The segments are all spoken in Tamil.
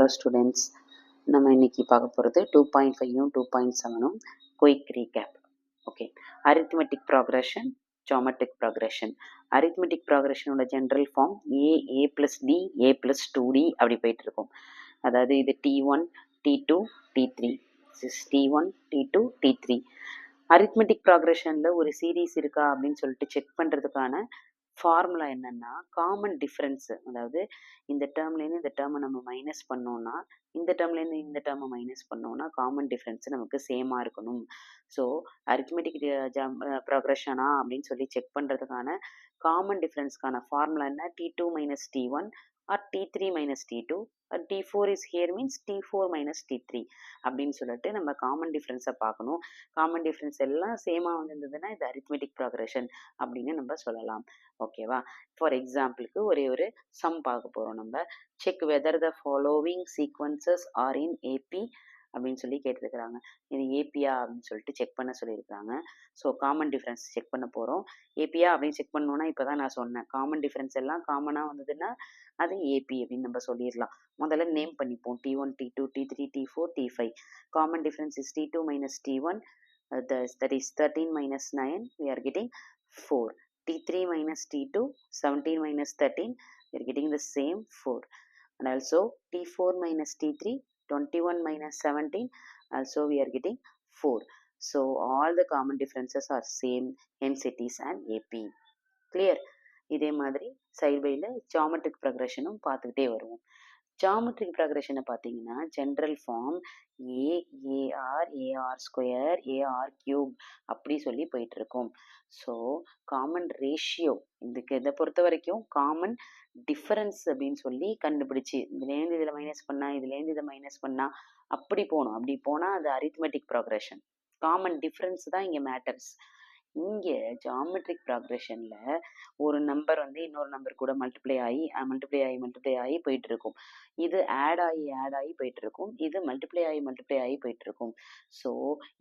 ஹலோ ஸ்டூடெண்ட்ஸ், நம்ம இன்னைக்கு பார்க்க போகிறது 2.5யும் 2.7ம் quick recap. Okay, arithmetic progression, geometric progression. Arithmetic ப்ராக்ரஷனோட general form a plus d a plus 2d அப்படி போயிட்டு இருக்கும். அதாவது இது T1 T2 T3 T1 T2 T3. Arithmetic ப்ராக்ரஷனில் ஒரு சீரீஸ் இருக்கா அப்படின்னு சொல்லிட்டு செக் பண்ணுறதுக்கான ஃபார்முலா என்னன்னா காமன் டிஃப்ரென்ஸு. அதாவது இந்த டேர்ம்லேருந்து இந்த டேர்மை நம்ம மைனஸ் பண்ணோம்னா, இந்த டேர்ம்லேருந்து இந்த டேர்மை மைனஸ் பண்ணோம்னா காமன் டிஃப்ரென்ஸ் நமக்கு சேமாக இருக்கணும். ஸோ அரித்மெட்டிக் ப்ராக்ரஷனா அப்படின்னு சொல்லி செக் பண்ணுறதுக்கான காமன் டிஃப்ரென்ஸ்க்கான ஃபார்முலா என்ன? T2 minus T1 or T3 minus T2 or T4 is here means T4 minus T3 அப்படின்னு சொல்லிட்டு நம்ம காமன் டிஃப்ரென்ஸை பார்க்கணும். காமன் டிஃப்ரென்ஸ் எல்லாம் சேமாக வந்திருந்ததுன்னா இது அரித்மெட்டிக் ப்ராக்ரஷன் அப்படின்னு நம்ம சொல்லலாம். ஓகேவா? ஃபார் எக்ஸாம்பிளுக்கு ஒரே ஒரு சம் பார்க்க போகிறோம். நம்ம check whether the following sequences are in AP அப்படின்னு சொல்லி கேட்டிருக்கிறாங்க. இது ஏபியா அப்படின்னு சொல்லிட்டு செக் பண்ண சொல்லியிருக்கிறாங்க. ஸோ காமன் டிஃப்ரென்ஸ் செக் பண்ண போகிறோம். ஏபியா அப்படின்னு செக் பண்ணோன்னா இப்போ தான் நான் சொன்னேன், காமன் டிஃப்ரென்ஸ் எல்லாம் காமனாக வந்ததுன்னா அது ஏபி அப்படின்னு நம்ம சொல்லிடலாம். முதல்ல நேம் பண்ணிப்போம். T1 T2 T3 T4 T5. Common difference is T2 minus T1, that is 13 minus 9, we are getting 4. T3 minus T2, 17 minus 13, we are getting the same 4. And also T4 minus T3, 21 minus 17, also we are getting 4. So all the common differences are same, hence it is an AP. Clear? இதே மாதிரி சைடு பைல ஜாமெட்ரிக் ப்ரக்ரஷனும் பார்த்துக்கிட்டே வருவோம். ஜாமெட்ரிக் ப்ரக்ரஷனை பார்த்தீங்கன்னா general form AR square AR cube அப்படி சொல்லி போயிட்டு இருக்கும். ஸோ காமன் ரேஷியோ இதுக்கு இதை பொறுத்த வரைக்கும் காமன் டிஃபரன்ஸ் அப்படின்னு சொல்லி கண்டுபிடிச்சி இதுலேருந்து இதில் மைனஸ் பண்ணால் இதுலேருந்து இதை மைனஸ் பண்ணால் அப்படி போகணும். அப்படி போனால் அது அரித்மெட்டிக் ப்ராக்ரஷன். காமன் டிஃப்ரென்ஸ் தான் இங்கே மேட்டர்ஸ். இங்கே ஜாமெட்ரிக் ப்ராக்ரஷனில் ஒரு நம்பர் வந்து இன்னொரு நம்பர் கூட மல்டிப்ளை ஆகி போயிட்டு இருக்கும். இது ஆட் ஆகி போயிட்டு இருக்கும். இது மல்டிப்ளை ஆகி போயிட்டு இருக்கும். ஸோ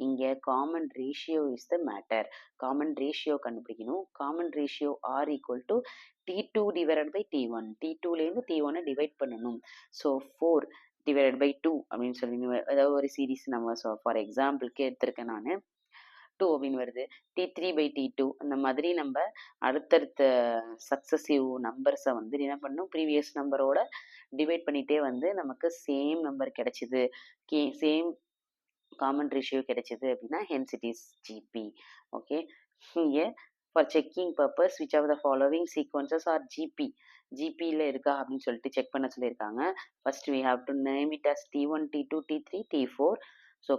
இங்கே common ratio is the matter. Common ratio கண்டுபிடிக்கணும். Common ratio are equal to T2 divided by T1. T2லேருந்து T1 டிவைட் பண்ணணும். ஸோ 4 டிவைடட் பை 2 அப்படின்னு சொல்லி ஏதாவது ஒரு சீரீஸ் நம்ம ஃபார் எக்ஸாம்பிளுக்கு எடுத்திருக்கேன் நான் 2 அப்படின்னு வருது. T3 by T2 அந்த மாதிரி நம்ம அடுத்தடுத்த சக்சஸிவ் நம்பர்ஸை வந்து என்ன பண்ணணும், ப்ரீவியஸ் நம்பரோட டிவைட் பண்ணிகிட்டே வந்து நமக்கு சேம் நம்பர் கிடைச்சிது, சேம் காமன் ரேஷியோ கிடைச்சிது அப்படின்னா hence it is GP. Okay, இங்கே for checking purpose which of the following sequences are ஜிபியில் இருக்கா அப்படின்னு சொல்லிட்டு செக் பண்ண சொல்லியிருக்காங்க. First we have to name it as T1 T2 T3 T4. So